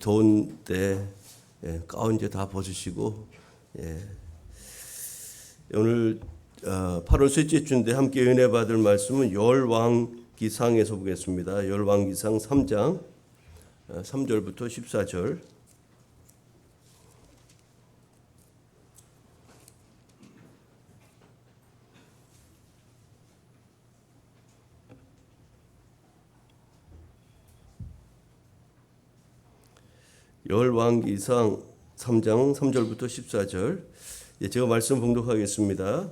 더운데 가운 이제 다 벗으시고 오늘 8월 셋째 주인데 함께 은혜 받을 말씀은 열왕기상에서 보겠습니다. 열왕기상 3장 3절부터 14절. 열왕기상 3장 3절부터 14절. 제가 말씀 봉독하겠습니다.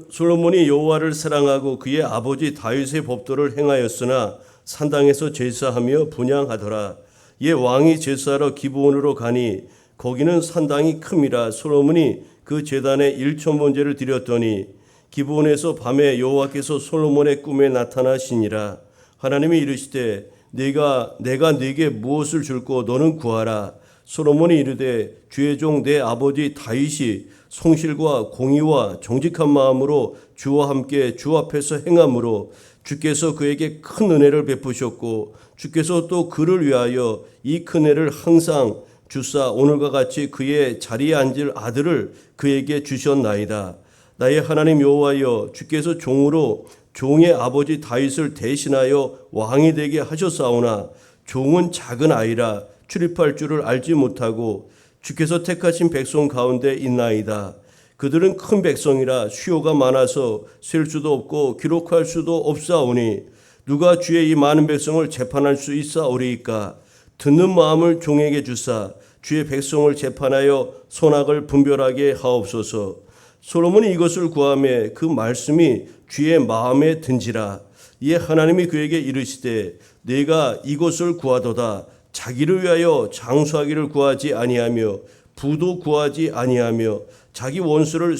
솔로몬이 여호와를 사랑하고 그의 아버지 다윗의 법도를 행하였으나 산당에서 제사하며 분향하더라. 이에 왕이 제사하러 기브온으로 가니 거기는 산당이 큼이라 솔로몬이 그 제단에 1,000번제를 드렸더니 기브온에서 밤에 여호와께서 솔로몬의 꿈에 나타나시니라. 하나님이 이르시되 내가 네게 무엇을 줄고 너는 구하라. 솔로몬이 이르되 주의 종 내 아버지 다윗이 성실과 공의와 정직한 마음으로 주와 함께 주 앞에서 행함으로 주께서 그에게 큰 은혜를 베푸셨고 주께서 또 그를 위하여 이 큰 은혜를 항상 주사 오늘과 같이 그의 자리에 앉을 아들을 그에게 주셨나이다. 나의 하나님 여호와여, 주께서 종으로 종의 아버지 다윗을 대신하여 왕이 되게 하셨사오나 종은 작은 아이라 출입할 줄을 알지 못하고 주께서 택하신 백성 가운데 있나이다. 그들은 큰 백성이라 수요가 많아서 셀 수도 없고 기록할 수도 없사오니 누가 주의 이 많은 백성을 재판할 수 있사오리이까. 듣는 마음을 종에게 주사 주의 백성을 재판하여 선악을 분별하게 하옵소서. 솔로몬이 이것을 구하매 그 말씀이 주의 마음에 든지라. 이에 하나님이 그에게 이르시되 내가 이것을 구하도다. 자기를 위하여 장수하기를 구하지 아니하며 부도 구하지 아니하며 자기 원수의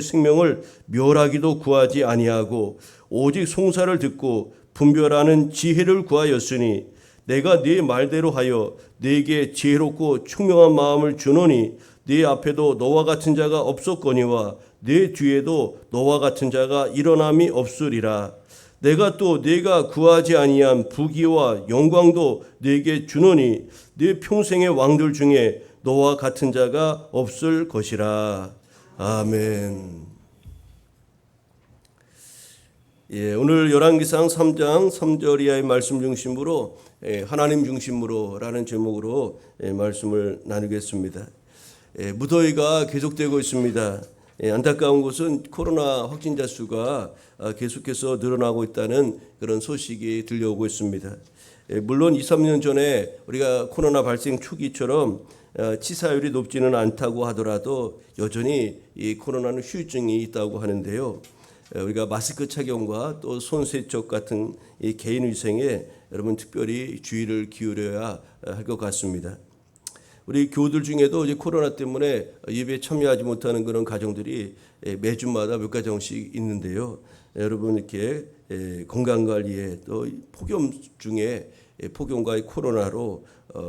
생명을 멸하기도 구하지 아니하고 오직 송사를 듣고 분별하는 지혜를 구하였으니 내가 네 말대로 하여 네게 지혜롭고 총명한 마음을 주노니 네 앞에도 너와 같은 자가 없었거니와 네 뒤에도 너와 같은 자가 일어남이 없으리라. 내가 또 네가 구하지 아니한 부귀와 영광도 네게 주노니 네 평생의 왕들 중에 너와 같은 자가 없을 것이라. 아멘. 오늘 열왕기상 3장 3절 이하의 말씀 중심으로 하나님 중심으로라는 제목으로 말씀을 나누겠습니다. 무더위가 계속되고 있습니다. 안타까운 것은 코로나 확진자 수가 계속해서 늘어나고 있다는 그런 소식이 들려오고 있습니다. 물론 2, 3년 전에 우리가 코로나 발생 초기처럼 치사율이 높지는 않다고 하더라도 여전히 이 코로나는 후유증이 있다고 하는데요. 우리가 마스크 착용과 또 손 세척 같은 이 개인 위생에 여러분 특별히 주의를 기울여야 할 것 같습니다. 우리 교우들 중에도 이제 코로나 때문에 예배에 참여하지 못하는 그런 가정들이 매주마다 몇 가정씩 있는데요. 여러분 이렇게 건강 관리에 또 폭염 중에 폭염과 코로나로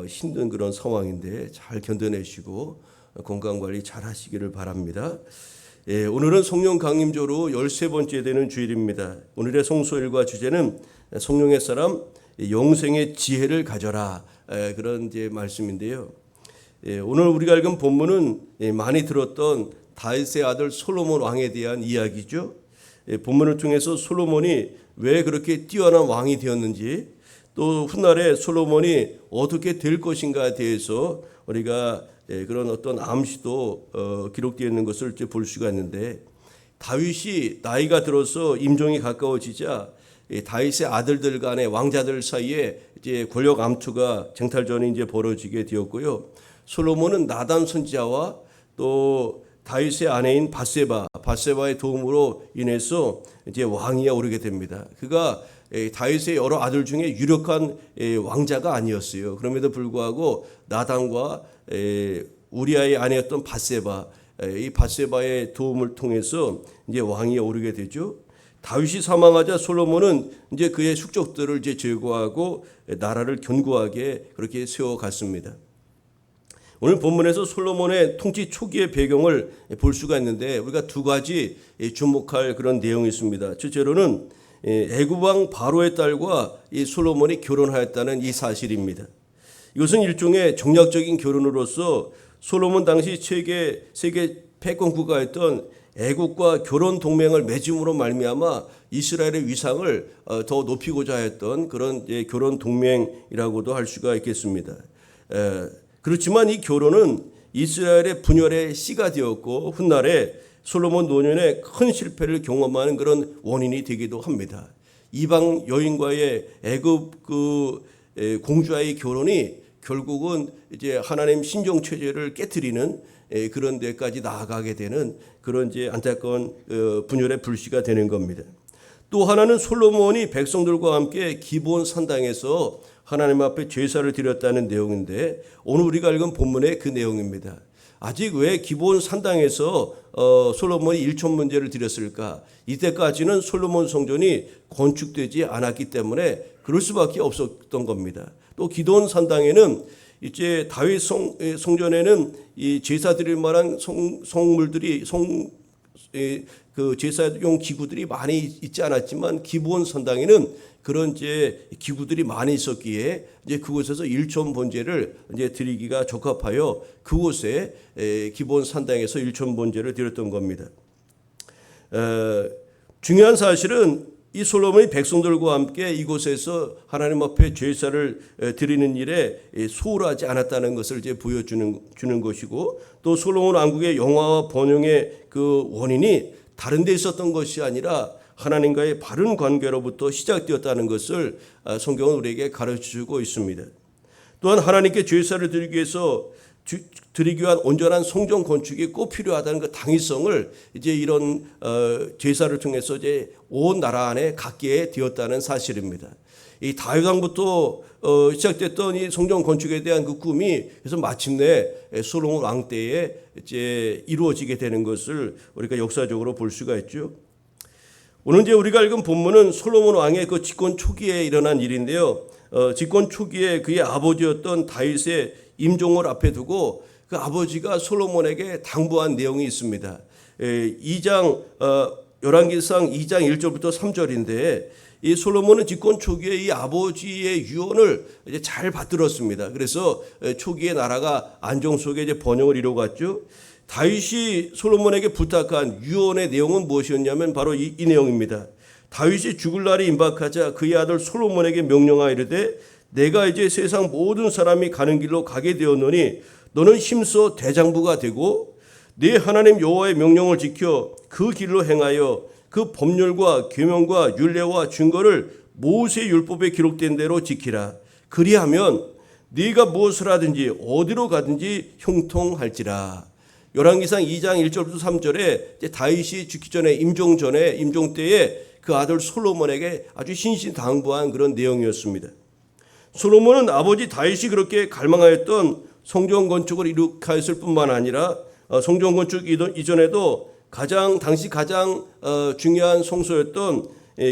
힘든 그런 상황인데 잘 견뎌내시고 건강 관리 잘 하시기를 바랍니다. 오늘은 성령 강림조로 13번째 되는 주일입니다. 오늘의 성소일과 주제는 성령의 사람 영생의 지혜를 가져라, 그런 이제 말씀인데요. 오늘 우리가 읽은 본문은 많이 들었던 다윗의 아들 솔로몬 왕에 대한 이야기죠. 본문을 통해서 솔로몬이 왜 그렇게 뛰어난 왕이 되었는지, 또 훗날에 솔로몬이 어떻게 될 것인가에 대해서 우리가 그런 어떤 암시도 기록되어 있는 것을 볼 수가 있는데, 다윗이 나이가 들어서 임종이 가까워지자 다윗의 아들들 간의 왕자들 사이에 이제 권력 암투가 쟁탈전이 이제 벌어지게 되었고요. 솔로몬은 나단 선지자와 또 다윗의 아내인 밧세바의 도움으로 인해서 이제 왕위에 오르게 됩니다. 그가 다윗의 여러 아들 중에 유력한 왕자가 아니었어요. 그럼에도 불구하고 나단과 우리아의 아내였던 이 밧세바의 도움을 통해서 이제 왕위에 오르게 되죠. 다윗이 사망하자 솔로몬은 이제 그의 숙적들을 이제 제거하고 나라를 견고하게 그렇게 세워갔습니다. 오늘 본문에서 솔로몬의 통치 초기의 배경을 볼 수가 있는데 우리가 두 가지 주목할 그런 내용이 있습니다. 첫째로는 애굽 왕 바로의 딸과 이 솔로몬이 결혼하였다는 이 사실입니다. 이것은 일종의 정략적인 결혼으로서 솔로몬 당시 세계 패권 국가였던 애국과 결혼 동맹을 맺음으로 말미암아 이스라엘의 위상을 더 높이고자 했던 그런 결혼 동맹이라고도 할 수가 있겠습니다. 그렇지만 이 결혼은 이스라엘의 분열의 씨가 되었고 훗날에 솔로몬 노년의 큰 실패를 경험하는 그런 원인이 되기도 합니다. 이방 여인과의 애굽 공주와의 결혼이 결국은 이제 하나님 신종 체제를 깨뜨리는 그런 데까지 나아가게 되는 그런 이제 안타까운 분열의 불씨가 되는 겁니다. 또 하나는 솔로몬이 백성들과 함께 기브온 산당에서 하나님 앞에 제사를 드렸다는 내용인데 오늘 우리가 읽은 본문의 그 내용입니다. 아직 왜 기브온 산당에서 솔로몬이 일천 번제를 드렸을까? 이때까지는 솔로몬 성전이 건축되지 않았기 때문에 그럴 수밖에 없었던 겁니다. 또 기브온 산당에는 이제 다윗 성전에는 이 제사 드릴 만한 성물들이 그 제사용 기구들이 많이 있지 않았지만 기브온 산당에는 그런 이제 기구들이 많이 있었기에 이제 그곳에서 일천 번제를 이제 드리기가 적합하여 그곳에 기브온 산당에서 일천 번제를 드렸던 겁니다. 중요한 사실은 이 솔로몬이 백성들과 함께 이곳에서 하나님 앞에 제사를 드리는 일에 소홀하지 않았다는 것을 이제 보여주는 것이고 또 솔로몬 왕국의 영화와 번영의 그 원인이 다른 데 있었던 것이 아니라 하나님과의 바른 관계로부터 시작되었다는 것을 성경은 우리에게 가르쳐주고 있습니다. 또한 하나님께 제사를 드리기 위한 온전한 성전 건축이 꼭 필요하다는 그 당위성을 이제 이런 제사를 통해서 이제 온 나라 안에 갖게 되었다는 사실입니다. 이 다윗 왕부터 시작됐던 이 성전 건축에 대한 그 꿈이 그래서 마침내 솔로몬 왕 때에 이제 이루어지게 되는 것을 우리가 역사적으로 볼 수가 있죠. 오늘 이제 우리가 읽은 본문은 솔로몬 왕의 그 집권 초기에 일어난 일인데요. 집권 초기에 그의 아버지였던 다윗의 임종을 앞에 두고 그 아버지가 솔로몬에게 당부한 내용이 있습니다. 2장 열왕기상 2장 1절부터 3절인데 이 솔로몬은 집권 초기에 이 아버지의 유언을 이제 잘 받들었습니다. 그래서 초기에 나라가 안정 속에 이제 번영을 이루어갔죠. 다윗이 솔로몬에게 부탁한 유언의 내용은 무엇이었냐면 바로 이 내용입니다. 다윗이 죽을 날이 임박하자 그의 아들 솔로몬에게 명령하여 이르되 내가 이제 세상 모든 사람이 가는 길로 가게 되었노니 너는 힘써 대장부가 되고 네 하나님 여호와의 명령을 지켜 그 길로 행하여 그 법률과 계명과 율례와 증거를 모세 율법에 기록된 대로 지키라. 그리하면 네가 무엇을 하든지 어디로 가든지 형통할지라. 열왕기상 2장 1절부터 3절에 다윗이 죽기 전에 임종 때에 그 아들 솔로몬에게 아주 신신당부한 그런 내용이었습니다. 솔로몬은 아버지 다윗이 그렇게 갈망하였던 성전 건축을 이룩하였을 뿐만 아니라 성전 건축 이전에도 당시 가장 중요한 성소였던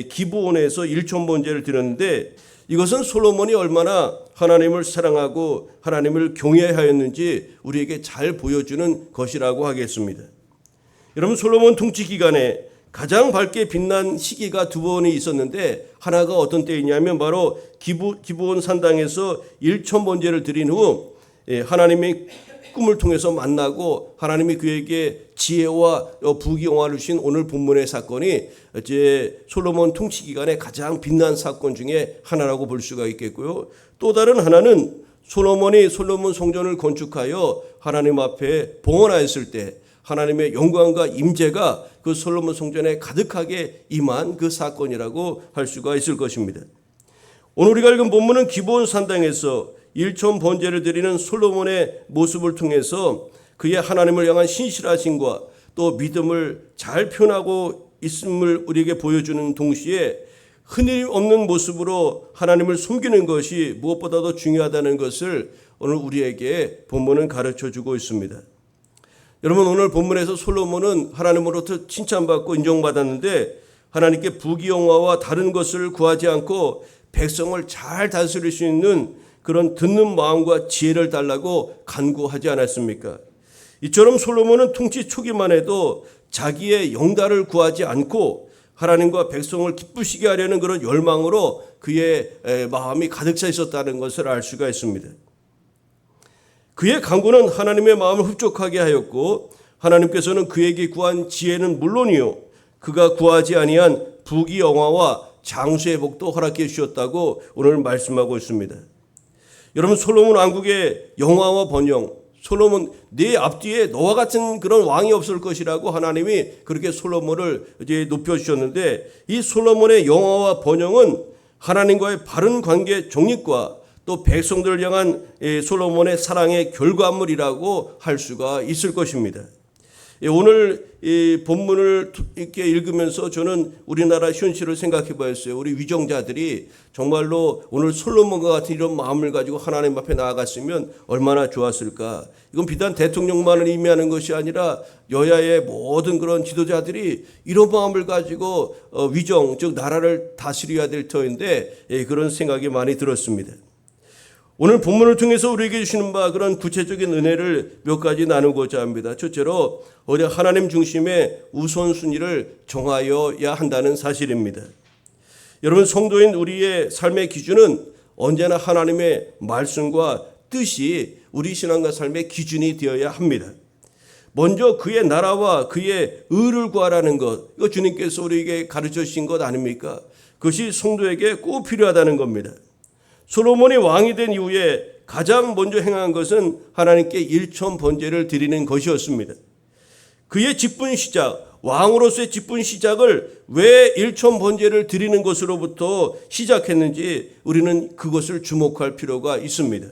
기브온에서 일천 번제를 드렸는데 이것은 솔로몬이 얼마나 하나님을 사랑하고 하나님을 경외하였는지 우리에게 잘 보여주는 것이라고 하겠습니다. 여러분 솔로몬 통치 기간에 가장 밝게 빛난 시기가 두 번이 있었는데 하나가 어떤 때이냐면 바로 기브온 산당에서 일천 번제를 드린 후 하나님의 꿈을 통해서 만나고 하나님이 그에게 지혜와 부귀영화를 주신 오늘 본문의 사건이 이제 솔로몬 통치 기간에 가장 빛난 사건 중에 하나라고 볼 수가 있겠고요. 또 다른 하나는 솔로몬이 솔로몬 성전을 건축하여 하나님 앞에 봉헌하였을 때 하나님의 영광과 임재가 그 솔로몬 성전에 가득하게 임한 그 사건이라고 할 수가 있을 것입니다. 오늘 우리가 읽은 본문은 기브온 산당에서 일천 번제를 드리는 솔로몬의 모습을 통해서 그의 하나님을 향한 신실하심과 또 믿음을 잘 표현하고 있음을 우리에게 보여주는 동시에 흔히 없는 모습으로 하나님을 숨기는 것이 무엇보다도 중요하다는 것을 오늘 우리에게 본문은 가르쳐주고 있습니다. 여러분 오늘 본문에서 솔로몬은 하나님으로부터 칭찬받고 인정받았는데 하나님께 부귀영화와 다른 것을 구하지 않고 백성을 잘 다스릴 수 있는 그런 듣는 마음과 지혜를 달라고 간구하지 않았습니까? 이처럼 솔로몬은 통치 초기만 해도 자기의 영달을 구하지 않고 하나님과 백성을 기쁘시게 하려는 그런 열망으로 그의 마음이 가득 차 있었다는 것을 알 수가 있습니다. 그의 간구는 하나님의 마음을 흡족하게 하였고 하나님께서는 그에게 구한 지혜는 물론이요 그가 구하지 아니한 부귀 영화와 장수의 복도 허락해 주셨다고 오늘 말씀하고 있습니다. 여러분, 솔로몬 왕국의 영화와 번영, 솔로몬 네 앞뒤에 너와 같은 그런 왕이 없을 것이라고 하나님이 그렇게 솔로몬을 이제 높여주셨는데, 이 솔로몬의 영화와 번영은 하나님과의 바른 관계 정립과 또 백성들을 향한 솔로몬의 사랑의 결과물이라고 할 수가 있을 것입니다. 오늘 이 본문을 이렇게 읽으면서 저는 우리나라 현실을 생각해 보았어요. 우리 위정자들이 정말로 오늘 솔로몬과 같은 이런 마음을 가지고 하나님 앞에 나아갔으면 얼마나 좋았을까. 이건 비단 대통령만을 의미하는 것이 아니라 여야의 모든 그런 지도자들이 이런 마음을 가지고 위정, 즉 나라를 다스려야 될 터인데 그런 생각이 많이 들었습니다. 오늘 본문을 통해서 우리에게 주시는 바 그런 구체적인 은혜를 몇 가지 나누고자 합니다. 첫째로 우리 하나님 중심의 우선순위를 정하여야 한다는 사실입니다. 여러분, 성도인 우리의 삶의 기준은 언제나 하나님의 말씀과 뜻이 우리 신앙과 삶의 기준이 되어야 합니다. 먼저 그의 나라와 그의 의를 구하라는 것, 이거 주님께서 우리에게 가르쳐 주신 것 아닙니까? 그것이 성도에게 꼭 필요하다는 겁니다. 솔로몬이 왕이 된 이후에 가장 먼저 행한 것은 하나님께 일천 번제를 드리는 것이었습니다. 그의 직분 시작, 왕으로서의 직분 시작을 왜 일천 번제를 드리는 것으로부터 시작했는지 우리는 그것을 주목할 필요가 있습니다.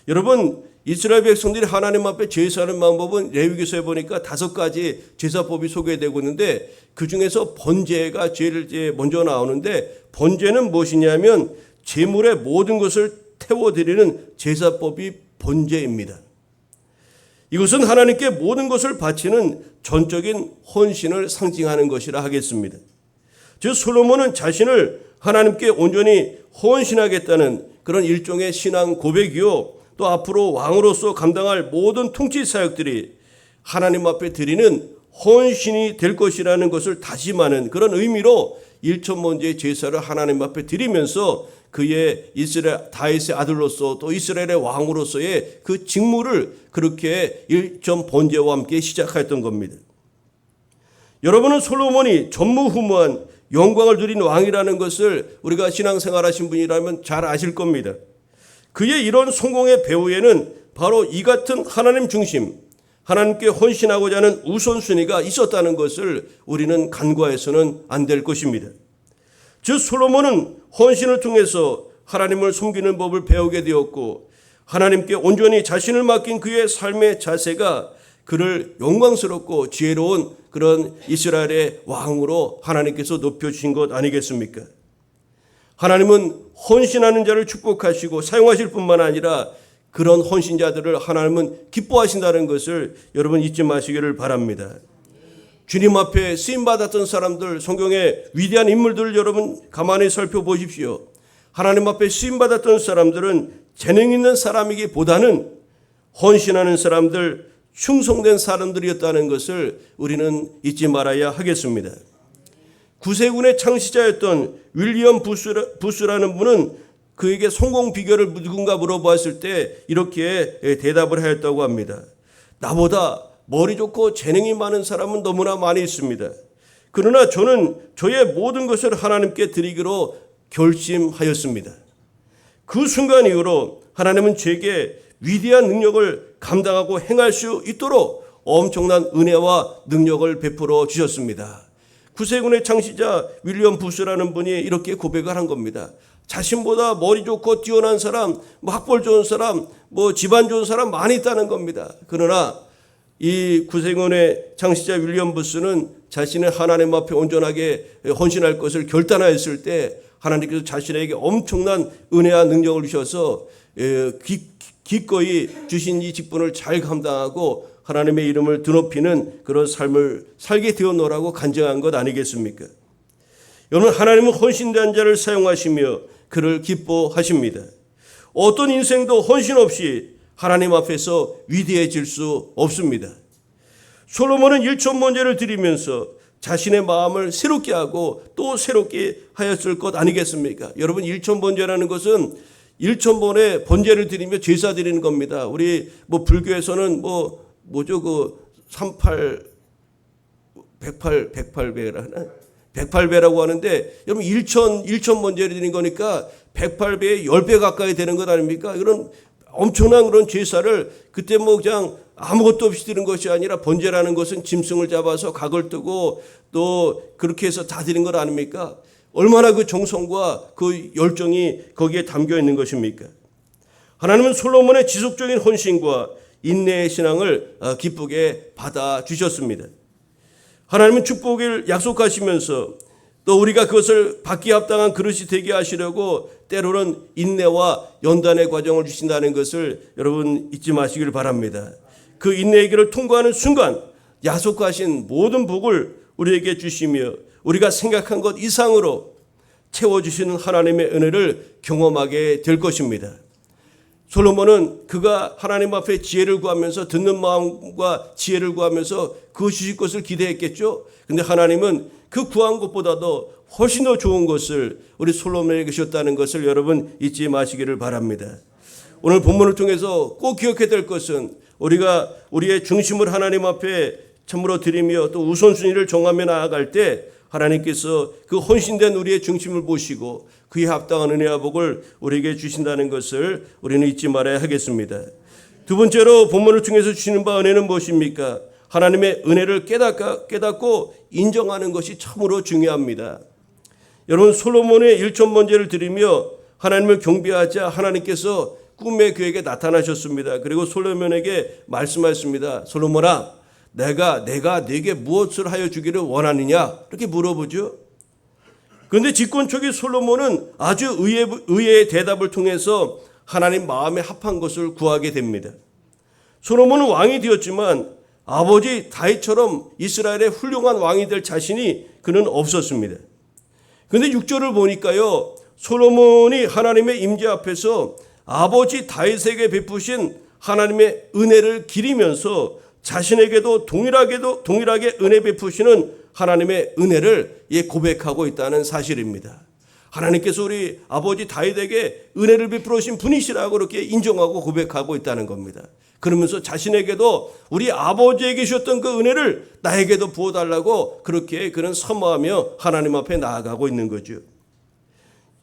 여러분, 이스라엘 백성들이 하나님 앞에 제사하는 방법은 레위기서에 보니까 5가지 제사법이 소개되고 있는데 그중에서 번제가 제일 먼저 나오는데, 번제는 무엇이냐면 제물의 모든 것을 태워드리는 제사법이 번제입니다. 이것은 하나님께 모든 것을 바치는 전적인 헌신을 상징하는 것이라 하겠습니다. 즉 솔로몬은 자신을 하나님께 온전히 헌신하겠다는 그런 일종의 신앙 고백이요, 또 앞으로 왕으로서 감당할 모든 통치 사역들이 하나님 앞에 드리는 헌신이 될 것이라는 것을 다짐하는 그런 의미로 일천번제의 제사를 하나님 앞에 드리면서 그의 이스라엘 다윗의 아들로서 또 이스라엘의 왕으로서의 그 직무를 그렇게 일천번제와 함께 시작했던 겁니다. 여러분은 솔로몬이 전무후무한 영광을 누린 왕이라는 것을 우리가 신앙생활하신 분이라면 잘 아실 겁니다. 그의 이런 성공의 배후에는 바로 이 같은 하나님 중심, 하나님께 헌신하고자 하는 우선순위가 있었다는 것을 우리는 간과해서는 안 될 것입니다. 즉 솔로몬은 헌신을 통해서 하나님을 섬기는 법을 배우게 되었고, 하나님께 온전히 자신을 맡긴 그의 삶의 자세가 그를 영광스럽고 지혜로운 그런 이스라엘의 왕으로 하나님께서 높여주신 것 아니겠습니까? 하나님은 헌신하는 자를 축복하시고 사용하실 뿐만 아니라 그런 헌신자들을 하나님은 기뻐하신다는 것을 여러분 잊지 마시기를 바랍니다. 주님 앞에 쓰임받았던 사람들, 성경의 위대한 인물들을 여러분 가만히 살펴보십시오. 하나님 앞에 쓰임받았던 사람들은 재능 있는 사람이기보다는 헌신하는 사람들, 충성된 사람들이었다는 것을 우리는 잊지 말아야 하겠습니다. 구세군의 창시자였던 윌리엄 부스라는 분은 그에게 성공 비결을 누군가 물어봤을 때 이렇게 대답을 하였다고 합니다. 나보다 머리 좋고 재능이 많은 사람은 너무나 많이 있습니다. 그러나 저는 저의 모든 것을 하나님께 드리기로 결심하였습니다. 그 순간 이후로 하나님은 제게 위대한 능력을 감당하고 행할 수 있도록 엄청난 은혜와 능력을 베풀어 주셨습니다. 구세군의 창시자 윌리엄 부스라는 분이 이렇게 고백을 한 겁니다. 자신보다 머리 좋고 뛰어난 사람, 학벌 좋은 사람, 집안 좋은 사람 많이 있다는 겁니다. 그러나 이 구세군의 창시자 윌리엄 부스는 자신의 하나님 앞에 온전하게 헌신할 것을 결단하였을 때 하나님께서 자신에게 엄청난 은혜와 능력을 주셔서 기꺼이 주신 이 직분을 잘 감당하고 하나님의 이름을 드높이는 그런 삶을 살게 되어놓으라고 간증한 것 아니겠습니까? 여러분, 하나님은 헌신된 자를 사용하시며 그를 기뻐하십니다. 어떤 인생도 헌신 없이 하나님 앞에서 위대해질 수 없습니다. 솔로몬은 일천번제를 드리면서 자신의 마음을 새롭게 하고 또 새롭게 하였을 것 아니겠습니까? 여러분, 일천번제라는 것은 일천번의 번제를 드리며 제사 드리는 겁니다. 우리 불교에서는 뭐죠? 108배라 108배라고 하는데, 여러분, 일천 번제를 드리는 거니까 108배에 10배 가까이 되는 것 아닙니까? 이런 엄청난 그런 제사를 그때 그냥 아무것도 없이 드리는 것이 아니라, 번제라는 것은 짐승을 잡아서 각을 뜨고 또 그렇게 해서 다 드리는 것 아닙니까? 얼마나 그 정성과 그 열정이 거기에 담겨 있는 것입니까? 하나님은 솔로몬의 지속적인 헌신과 인내의 신앙을 기쁘게 받아 주셨습니다. 하나님은 축복을 약속하시면서 또 우리가 그것을 받기에 합당한 그릇이 되게 하시려고 때로는 인내와 연단의 과정을 주신다는 것을 여러분 잊지 마시길 바랍니다. 그 인내의 길을 통과하는 순간 약속하신 모든 복을 우리에게 주시며 우리가 생각한 것 이상으로 채워주시는 하나님의 은혜를 경험하게 될 것입니다. 솔로몬은 그가 하나님 앞에 지혜를 구하면서, 듣는 마음과 지혜를 구하면서 그 주실 것을 기대했겠죠. 근데 하나님은 그 구한 것보다도 훨씬 더 좋은 것을 우리 솔로몬에게 주셨다는 것을 여러분 잊지 마시기를 바랍니다. 오늘 본문을 통해서 꼭 기억해야 될 것은, 우리가 우리의 중심을 하나님 앞에 참으로 드리며 또 우선순위를 정하며 나아갈 때 하나님께서 그 헌신된 우리의 중심을 보시고 그에 합당한 은혜와 복을 우리에게 주신다는 것을 우리는 잊지 말아야 하겠습니다. 두 번째로 본문을 통해서 주시는 바 은혜는 무엇입니까? 하나님의 은혜를 깨닫고 인정하는 것이 참으로 중요합니다. 여러분, 솔로몬의 일천번제를 드리며 하나님을 경배하자 하나님께서 꿈에 그에게 나타나셨습니다. 그리고 솔로몬에게 말씀하셨습니다. 솔로몬아, 내가 네게 무엇을 하여 주기를 원하느냐? 이렇게 물어보죠. 그런데 집권초기 솔로몬은 아주 의외의 대답을 통해서 하나님 마음에 합한 것을 구하게 됩니다. 솔로몬은 왕이 되었지만 아버지 다윗처럼 이스라엘의 훌륭한 왕이 될 자신이 그는 없었습니다. 그런데 6절을 보니까요, 솔로몬이 하나님의 임재 앞에서 아버지 다윗에게 베푸신 하나님의 은혜를 기리면서 자신에게도 동일하게 은혜 베푸시는 하나님의 은혜를 고백하고 있다는 사실입니다. 하나님께서 우리 아버지 다윗에게 은혜를 베풀어 주신 분이시라고 그렇게 인정하고 고백하고 있다는 겁니다. 그러면서 자신에게도 우리 아버지에게 주셨던 그 은혜를 나에게도 부어달라고 그렇게 그는 선포하며 하나님 앞에 나아가고 있는 거죠.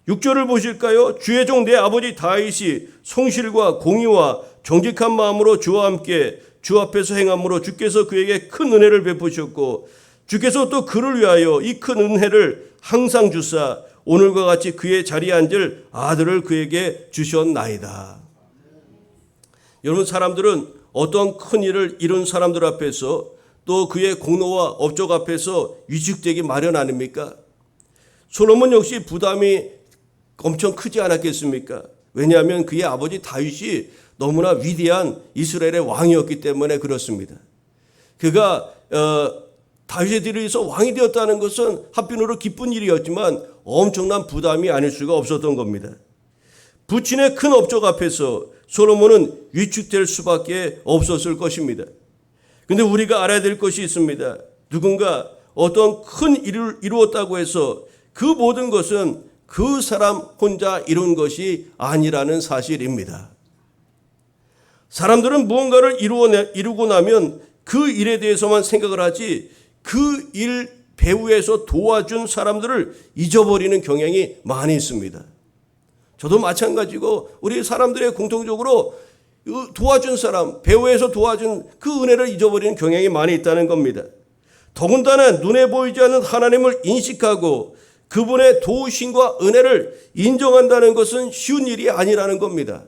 6절을 보실까요? 주의 종 내 아버지 다윗이 성실과 공의와 정직한 마음으로 주와 함께 주 앞에서 행함으로 주께서 그에게 큰 은혜를 베푸셨고 주께서 또 그를 위하여 이 큰 은혜를 항상 주사 오늘과 같이 그의 자리에 앉을 아들을 그에게 주셨나이다. 여러분, 사람들은 어떤 큰 일을 이룬 사람들 앞에서 또 그의 공로와 업적 앞에서 위축되기 마련 아닙니까? 솔로몬 역시 부담이 엄청 크지 않았겠습니까? 왜냐하면 그의 아버지 다윗이 너무나 위대한 이스라엘의 왕이었기 때문에 그렇습니다. 그가 다윗에 들어서 왕이 되었다는 것은 한편으로 기쁜 일이었지만 엄청난 부담이 아닐 수가 없었던 겁니다. 부친의 큰 업적 앞에서 솔로몬은 위축될 수밖에 없었을 것입니다. 그런데 우리가 알아야 될 것이 있습니다. 누군가 어떤 큰 일을 이루었다고 해서 그 모든 것은 그 사람 혼자 이룬 것이 아니라는 사실입니다. 사람들은 무언가를 이루고 나면 그 일에 대해서만 생각을 하지 그 일 배후에서 도와준 사람들을 잊어버리는 경향이 많이 있습니다. 저도 마찬가지고 우리 사람들의 공통적으로 도와준 사람, 배후에서 도와준 그 은혜를 잊어버리는 경향이 많이 있다는 겁니다. 더군다나 눈에 보이지 않는 하나님을 인식하고 그분의 도우심과 은혜를 인정한다는 것은 쉬운 일이 아니라는 겁니다.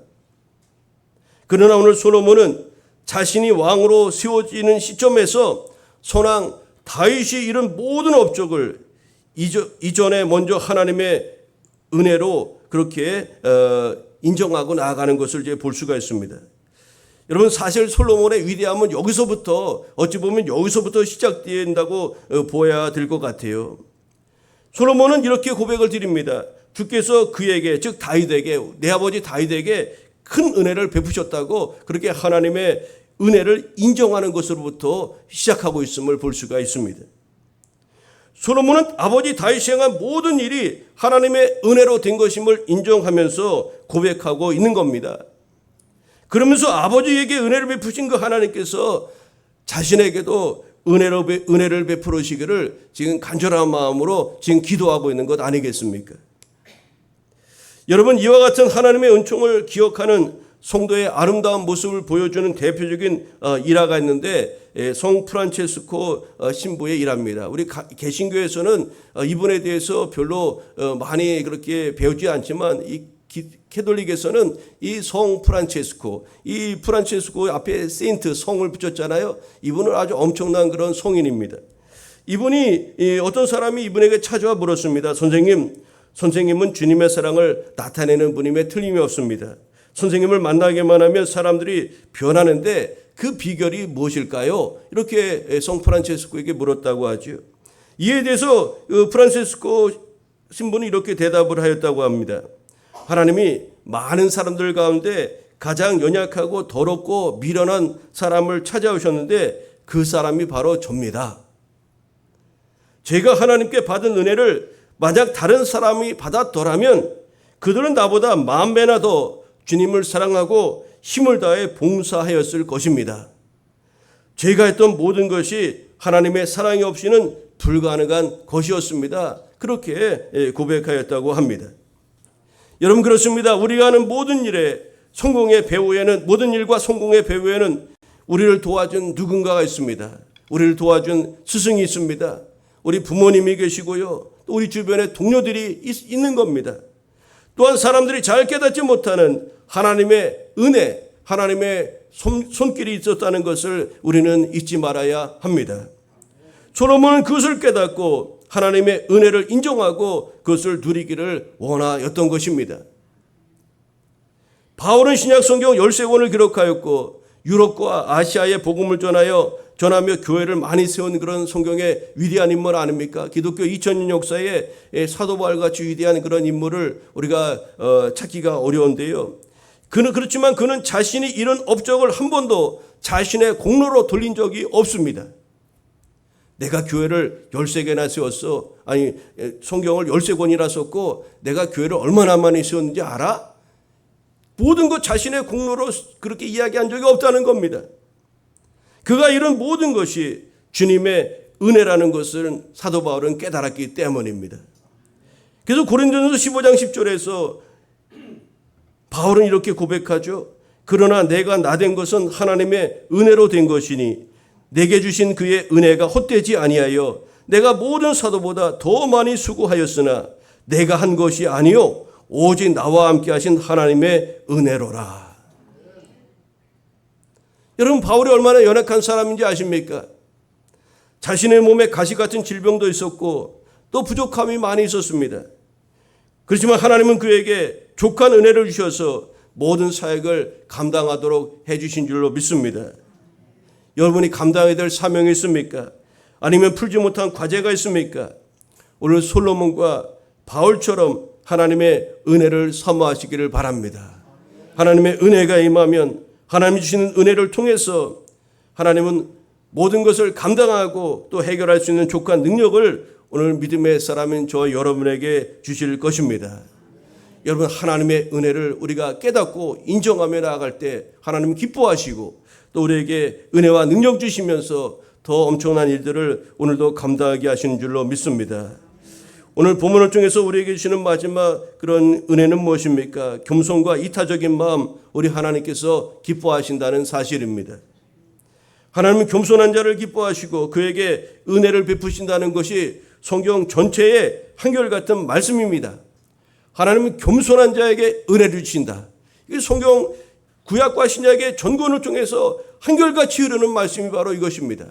그러나 오늘 솔로몬은 자신이 왕으로 세워지는 시점에서 선왕 다윗이 이룬 모든 업적을 이전에 먼저 하나님의 은혜로 그렇게 인정하고 나아가는 것을 이제 볼 수가 있습니다. 여러분, 사실 솔로몬의 위대함은 어찌 보면 여기서부터 시작된다고 보아야 될 것 같아요. 솔로몬은 이렇게 고백을 드립니다. 주께서 그에게, 즉 다윗에게, 내 아버지 다윗에게 큰 은혜를 베푸셨다고 그렇게 하나님의 은혜를 인정하는 것으로부터 시작하고 있음을 볼 수가 있습니다. 솔로몬은 아버지 다윗이 행한 모든 일이 하나님의 은혜로 된 것임을 인정하면서 고백하고 있는 겁니다. 그러면서 아버지에게 은혜를 베푸신 그 하나님께서 자신에게도 은혜를 베풀으시기를 지금 간절한 마음으로 지금 기도하고 있는 것 아니겠습니까? 여러분, 이와 같은 하나님의 은총을 기억하는 성도의 아름다운 모습을 보여주는 대표적인 일화가 있는데 성 프란체스코 신부의 일화입니다. 우리 개신교에서는 이분에 대해서 별로 많이 그렇게 배우지 않지만 이 캐톨릭에서는 이 성 프란체스코, 이 프란체스코 앞에 세인트 성을 붙였잖아요. 이분은 아주 엄청난 그런 성인입니다. 이분이 어떤 사람이 이분에게 찾아와 물었습니다. 선생님은 주님의 사랑을 나타내는 분임에 틀림이 없습니다. 선생님을 만나기만 하면 사람들이 변하는데 그 비결이 무엇일까요? 이렇게 성 프란체스코에게 물었다고 하죠. 이에 대해서 프란체스코 신부는 이렇게 대답을 하였다고 합니다. 하나님이 많은 사람들 가운데 가장 연약하고 더럽고 미련한 사람을 찾아오셨는데 그 사람이 바로 접니다. 제가 하나님께 받은 은혜를 만약 다른 사람이 받았더라면 그들은 나보다 10,000배나 더 주님을 사랑하고 힘을 다해 봉사하였을 것입니다. 제가 했던 모든 것이 하나님의 사랑이 없이는 불가능한 것이었습니다. 그렇게 고백하였다고 합니다. 여러분, 그렇습니다. 우리가 하는 모든 일에 성공의 배후에는, 모든 일과 성공의 배후에는 우리를 도와준 누군가가 있습니다. 우리를 도와준 스승이 있습니다. 우리 부모님이 계시고요. 또 우리 주변에 동료들이 있는 겁니다. 또한 사람들이 잘 깨닫지 못하는 하나님의 은혜, 하나님의 손길이 있었다는 것을 우리는 잊지 말아야 합니다. 솔로몬은 그것을 깨닫고 하나님의 은혜를 인정하고 그것을 누리기를 원하였던 것입니다. 바울은 신약 성경 13권을 기록하였고 유럽과 아시아에 복음을 전하며 교회를 많이 세운 그런 성경의 위대한 인물 아닙니까? 기독교 2000년 역사에 사도 바울같이 위대한 그런 인물을 우리가 찾기가 어려운데요. 그렇지만 그는 자신이 이런 업적을 한 번도 자신의 공로로 돌린 적이 없습니다. 내가 교회를 13개나 세웠어. 아니, 성경을 13권이나 썼고 내가 교회를 얼마나 많이 세웠는지 알아? 모든 것 자신의 공로로 그렇게 이야기한 적이 없다는 겁니다. 그가 이런 모든 것이 주님의 은혜라는 것을 사도 바울은 깨달았기 때문입니다. 그래서 고린도전서 15장 10절에서 바울은 이렇게 고백하죠. 그러나 내가 나된 것은 하나님의 은혜로 된 것이니 내게 주신 그의 은혜가 헛되지 아니하여 내가 모든 사도보다 더 많이 수고하였으나 내가 한 것이 아니요 오직 나와 함께 하신 하나님의 은혜로라. 여러분, 바울이 얼마나 연약한 사람인지 아십니까? 자신의 몸에 가시 같은 질병도 있었고 또 부족함이 많이 있었습니다. 그렇지만 하나님은 그에게 족한 은혜를 주셔서 모든 사역을 감당하도록 해주신 줄로 믿습니다. 여러분이 감당해야 될 사명이 있습니까? 아니면 풀지 못한 과제가 있습니까? 오늘 솔로몬과 바울처럼 하나님의 은혜를 사모하시기를 바랍니다. 하나님의 은혜가 임하면 하나님이 주시는 은혜를 통해서 하나님은 모든 것을 감당하고 또 해결할 수 있는 족한 능력을 오늘 믿음의 사람인 저 여러분에게 주실 것입니다. 여러분, 하나님의 은혜를 우리가 깨닫고 인정하며 나아갈 때 하나님은 기뻐하시고 또 우리에게 은혜와 능력 주시면서 더 엄청난 일들을 오늘도 감당하게 하시는 줄로 믿습니다. 오늘 본문을 통해서 우리에게 주시는 마지막 그런 은혜는 무엇입니까? 겸손과 이타적인 마음, 우리 하나님께서 기뻐하신다는 사실입니다. 하나님은 겸손한 자를 기뻐하시고 그에게 은혜를 베푸신다는 것이 성경 전체의 한결같은 말씀입니다. 하나님은 겸손한 자에게 은혜를 주신다. 이 성경 구약과 신약의 전권을 통해서 한결같이 흐르는 말씀이 바로 이것입니다.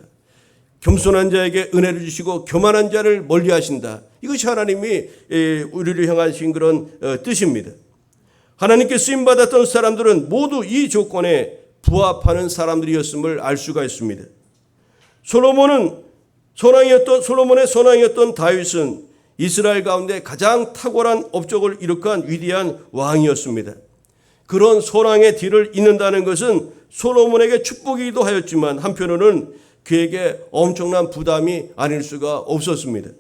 겸손한 자에게 은혜를 주시고 교만한 자를 멀리하신다. 이것이 하나님이 우리를 향하신 그런 뜻입니다. 하나님께 쓰임받았던 사람들은 모두 이 조건에 부합하는 사람들이었음을 알 수가 있습니다. 솔로몬의 선왕이었던 다윗은 이스라엘 가운데 가장 탁월한 업적을 이룩한 위대한 왕이었습니다. 그런 선왕의 뒤를 잇는다는 것은 솔로몬에게 축복이기도 하였지만 한편으로는 그에게 엄청난 부담이 아닐 수가 없었습니다.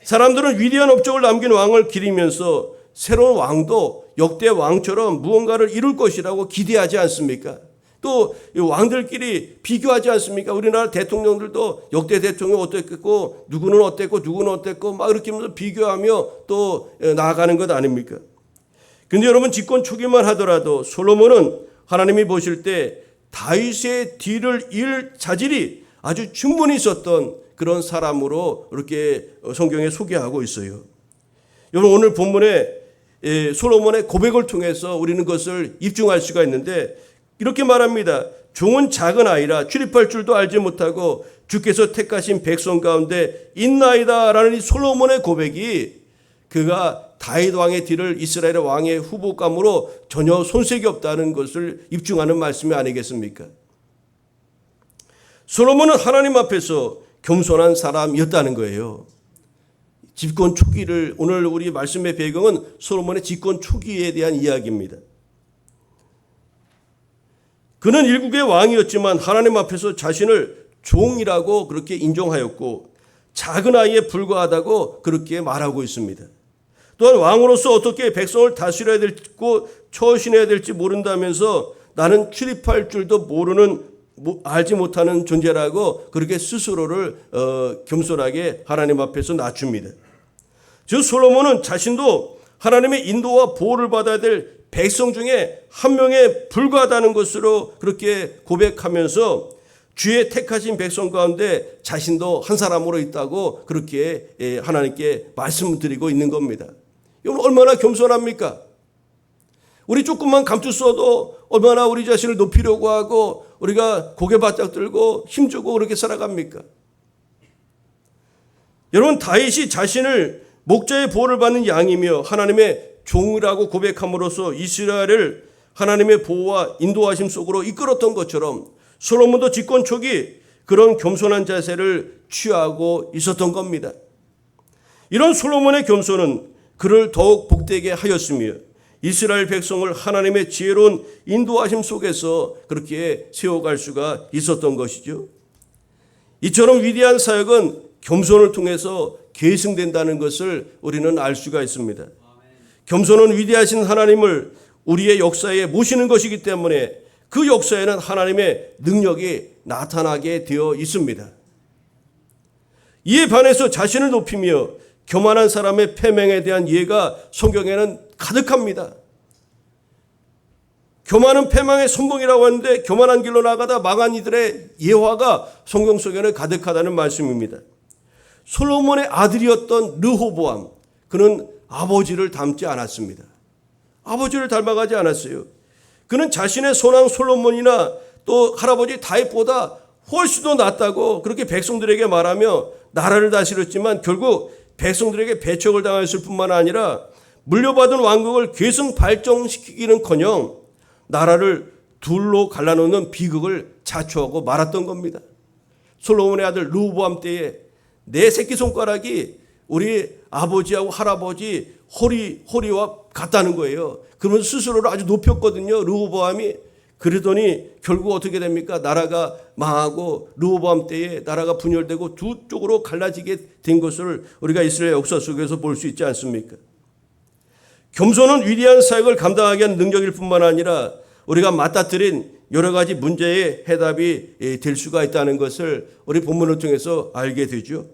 사람들은 위대한 업적을 남긴 왕을 기리면서 새로운 왕도 역대 왕처럼 무언가를 이룰 것이라고 기대하지 않습니까? 또 왕들끼리 비교하지 않습니까? 우리나라 대통령들도 역대 대통령 어땠고 누구는 어땠고 막 이렇게 하면서 비교하며 또 나아가는 것 아닙니까? 근데 여러분, 집권 초기만 하더라도 솔로몬은 하나님이 보실 때 다윗의 뒤를 이을 자질이 아주 충분히 있었던 그런 사람으로 이렇게 성경에 소개하고 있어요. 여러분, 오늘 본문에 솔로몬의 고백을 통해서 우리는 그것을 입증할 수가 있는데 이렇게 말합니다. 종은 작은 아이라 출입할 줄도 알지 못하고 주께서 택하신 백성 가운데 있나이다 라는 이 솔로몬의 고백이 그가 다윗 왕의 뒤를 이스라엘 왕의 후보감으로 전혀 손색이 없다는 것을 입증하는 말씀이 아니겠습니까? 솔로몬은 하나님 앞에서 겸손한 사람이었다는 거예요. 집권 초기를, 오늘 우리 말씀의 배경은 솔로몬의 집권 초기에 대한 이야기입니다. 그는 일국의 왕이었지만 하나님 앞에서 자신을 종이라고 그렇게 인정하였고 작은 아이에 불과하다고 그렇게 말하고 있습니다. 또한 왕으로서 어떻게 백성을 다스려야 될고 처신해야 될지 모른다면서 나는 출입할 줄도 모르는, 알지 못하는 존재라고 그렇게 스스로를 겸손하게 하나님 앞에서 낮춥니다. 즉 솔로몬은 자신도 하나님의 인도와 보호를 받아야 될 백성 중에 한 명에 불과하다는 것으로 그렇게 고백하면서 주의 택하신 백성 가운데 자신도 한 사람으로 있다고 그렇게 하나님께 말씀을 드리고 있는 겁니다. 여러분, 얼마나 겸손합니까? 우리 조금만 감투 써도 얼마나 우리 자신을 높이려고 하고 우리가 고개 바짝 들고 힘주고 그렇게 살아갑니까? 여러분, 다윗이 자신을 목자의 보호를 받는 양이며 하나님의 종이라고 고백함으로써 이스라엘을 하나님의 보호와 인도하심 속으로 이끌었던 것처럼 솔로몬도 집권 초기 그런 겸손한 자세를 취하고 있었던 겁니다. 이런 솔로몬의 겸손은 그를 더욱 복되게 하였으며 이스라엘 백성을 하나님의 지혜로운 인도하심 속에서 그렇게 세워갈 수가 있었던 것이죠. 이처럼 위대한 사역은 겸손을 통해서 계승된다는 것을 우리는 알 수가 있습니다. 겸손은 위대하신 하나님을 우리의 역사에 모시는 것이기 때문에 그 역사에는 하나님의 능력이 나타나게 되어 있습니다. 이에 반해서 자신을 높이며 교만한 사람의 패망에 대한 예가 성경에는 가득합니다. 교만은 패망의 선봉이라고 하는데 교만한 길로 나가다 망한 이들의 예화가 성경 속에는 가득하다는 말씀입니다. 솔로몬의 아들이었던 르호보암, 그는 아버지를 닮지 않았습니다. 아버지를 닮아가지 않았어요. 그는 자신의 손왕 솔로몬이나 또 할아버지 다윗보다 훨씬 더 낫다고 그렇게 백성들에게 말하며 나라를 다스렸지만 결국 백성들에게 배척을 당했을 뿐만 아니라 물려받은 왕국을 계승 발전시키기는커녕 나라를 둘로 갈라놓는 비극을 자초하고 말았던 겁니다. 솔로몬의 아들 르호보암 때에 내 새끼손가락이 우리 아버지하고 할아버지 허리와 같다는 거예요. 그러면서 스스로를 아주 높였거든요, 르호보암이. 그러더니 결국 어떻게 됩니까? 나라가 망하고 르호보암 때에 나라가 분열되고 두 쪽으로 갈라지게 된 것을 우리가 이스라엘 역사 속에서 볼 수 있지 않습니까? 겸손은 위대한 사역을 감당하게 하는 능력일 뿐만 아니라 우리가 맞닥뜨린 여러 가지 문제의 해답이 될 수가 있다는 것을 우리 본문을 통해서 알게 되죠.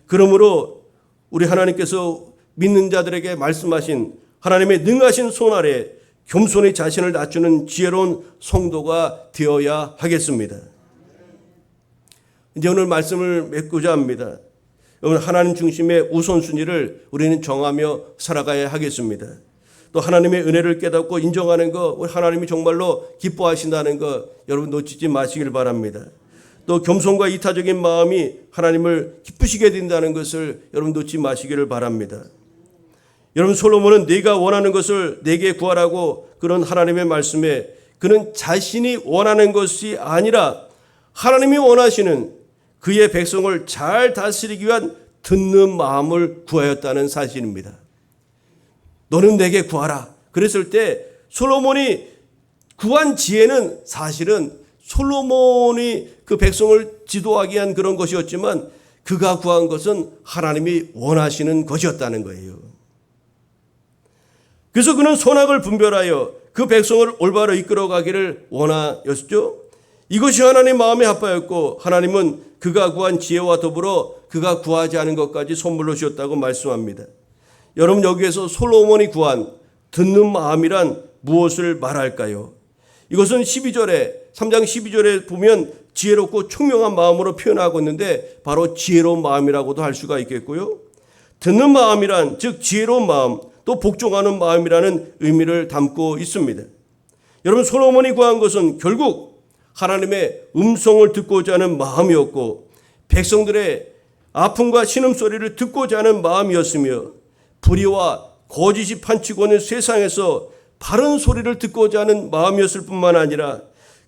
그러므로 우리 하나님께서 믿는 자들에게 말씀하신 하나님의 능하신 손 아래 겸손히 자신을 낮추는 지혜로운 성도가 되어야 하겠습니다. 이제 오늘 말씀을 맺고자 합니다. 여러분, 하나님 중심의 우선순위를 우리는 정하며 살아가야 하겠습니다. 또 하나님의 은혜를 깨닫고 인정하는 것, 우리 하나님이 정말로 기뻐하신다는 것 여러분 놓치지 마시길 바랍니다. 또 겸손과 이타적인 마음이 하나님을 기쁘시게 된다는 것을 여러분 놓지 마시기를 바랍니다. 여러분, 솔로몬은 네가 원하는 것을 내게 구하라고 그런 하나님의 말씀에 그는 자신이 원하는 것이 아니라 하나님이 원하시는 그의 백성을 잘 다스리기 위한 듣는 마음을 구하였다는 사실입니다. 너는 내게 구하라. 그랬을 때 솔로몬이 구한 지혜는 사실은 솔로몬이 그 백성을 지도하기 위한 그런 것이었지만 그가 구한 것은 하나님이 원하시는 것이었다는 거예요. 그래서 그는 선악을 분별하여 그 백성을 올바로 이끌어가기를 원하였죠. 이것이 하나님 마음의 합하였고 하나님은 그가 구한 지혜와 더불어 그가 구하지 않은 것까지 선물로 주셨다고 말씀합니다. 여러분, 여기에서 솔로몬이 구한 듣는 마음이란 무엇을 말할까요? 이것은 3장 12절에 보면 지혜롭고 총명한 마음으로 표현하고 있는데 바로 지혜로운 마음이라고도 할 수가 있겠고요. 듣는 마음이란 즉 지혜로운 마음, 또 복종하는 마음이라는 의미를 담고 있습니다. 여러분, 솔로몬이 구한 것은 결국 하나님의 음성을 듣고자 하는 마음이었고 백성들의 아픔과 신음소리를 듣고자 하는 마음이었으며 불의와 거짓이 판치고 있는 세상에서 바른 소리를 듣고자 하는 마음이었을 뿐만 아니라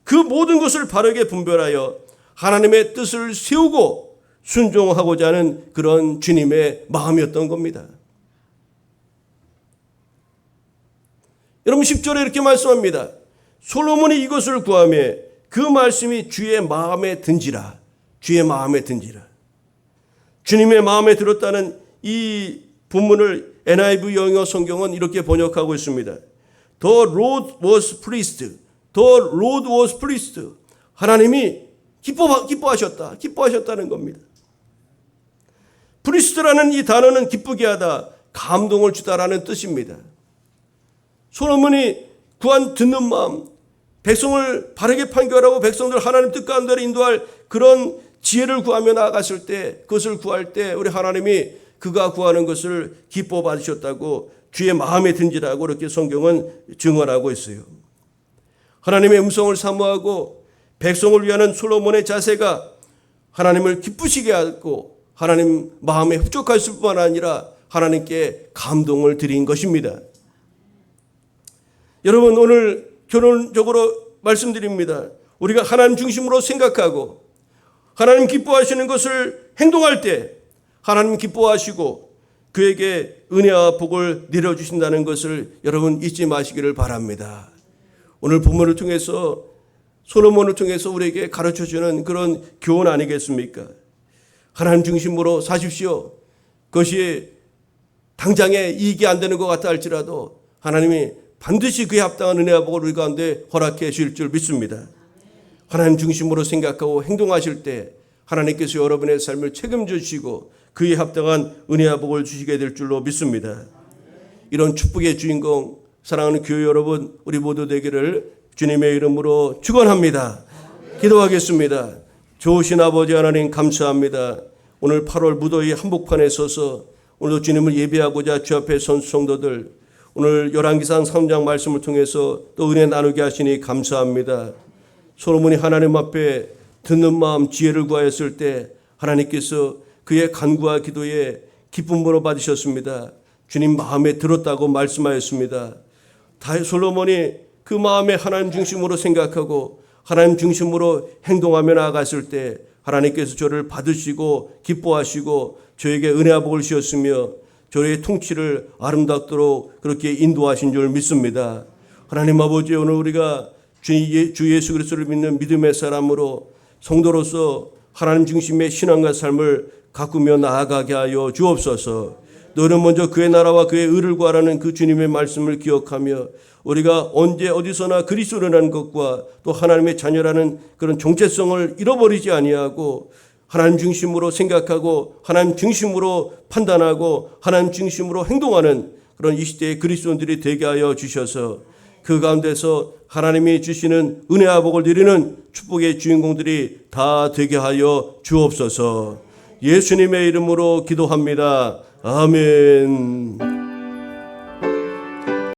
그 모든 것을 바르게 분별하여 하나님의 뜻을 세우고 순종하고자 하는 그런 주님의 마음이었던 겁니다. 여러분, 10절에 이렇게 말씀합니다. 솔로몬이 이것을 구하며 그 말씀이 주의 마음에 든지라. 주의 마음에 든지라. 주님의 마음에 들었다는 이 본문을 NIV 영어 성경은 이렇게 번역하고 있습니다. The Lord was pleased. The Lord was pleased. 하나님이 기뻐하셨다는 겁니다. pleased라는 이 단어는 기쁘게 하다, 감동을 주다라는 뜻입니다. 솔로몬이 구한 듣는 마음, 백성을 바르게 판결하고 백성들 하나님 뜻 가운데로 인도할 그런 지혜를 구하며 나아갔을 때, 그것을 구할 때 우리 하나님이 그가 구하는 것을 기뻐 받으셨다고 주의 마음에 든지라고 이렇게 성경은 증언하고 있어요. 하나님의 음성을 사모하고 백성을 위하는 솔로몬의 자세가 하나님을 기쁘시게 하고 하나님 마음에 흡족했을 뿐만 아니라 하나님께 감동을 드린 것입니다. 여러분, 오늘 결론적으로 말씀드립니다. 우리가 하나님 중심으로 생각하고 하나님 기뻐하시는 것을 행동할 때 하나님 기뻐하시고 그에게 은혜와 복을 내려주신다는 것을 여러분 잊지 마시기를 바랍니다. 오늘 본문을 통해서 솔로몬을 통해서 우리에게 가르쳐주는 그런 교훈 아니겠습니까? 하나님 중심으로 사십시오. 그것이 당장에 이익이 안 되는 것 같다 할지라도 하나님이 반드시 그에 합당한 은혜와 복을 우리 가운데 허락해 주실 줄 믿습니다. 하나님 중심으로 생각하고 행동하실 때 하나님께서 여러분의 삶을 책임져 주시고 그에 합당한 은혜와 복을 주시게 될 줄로 믿습니다. 이런 축복의 주인공 사랑하는 교회 여러분, 우리 모두 되기를 주님의 이름으로 축원합니다. 기도하겠습니다. 좋으신 아버지 하나님 감사합니다. 오늘 8월 무더위 한복판에 서서 오늘도 주님을 예배하고자 주 앞에 선 성도들, 오늘 열왕기상 3장 말씀을 통해서 또 은혜 나누게 하시니 감사합니다. 솔로몬이 하나님 앞에 듣는 마음 지혜를 구하였을 때 하나님께서 그의 간구와 기도에 기쁨으로 받으셨습니다. 주님 마음에 들었다고 말씀하였습니다. 솔로몬이 그 마음에 하나님 중심으로 생각하고 하나님 중심으로 행동하며 나아갔을 때 하나님께서 저를 받으시고 기뻐하시고 저에게 은혜와 복을 주셨으며 저의 통치를 아름답도록 그렇게 인도하신 줄 믿습니다. 하나님 아버지, 오늘 우리가 주 예수 그리스도를 믿는 믿음의 사람으로 성도로서 하나님 중심의 신앙과 삶을 가꾸며 나아가게 하여 주옵소서. 너는 먼저 그의 나라와 그의 의를 구하라는 그 주님의 말씀을 기억하며 우리가 언제 어디서나 그리스도라는 것과 또 하나님의 자녀라는 그런 정체성을 잃어버리지 아니하고 하나님 중심으로 생각하고 하나님 중심으로 판단하고 하나님 중심으로 행동하는 그런 이 시대의 그리스도인들이 되게 하여 주셔서 그 가운데서 하나님이 주시는 은혜와 복을 누리는 축복의 주인공들이 다 되게 하여 주옵소서. 예수님의 이름으로 기도합니다. 아멘.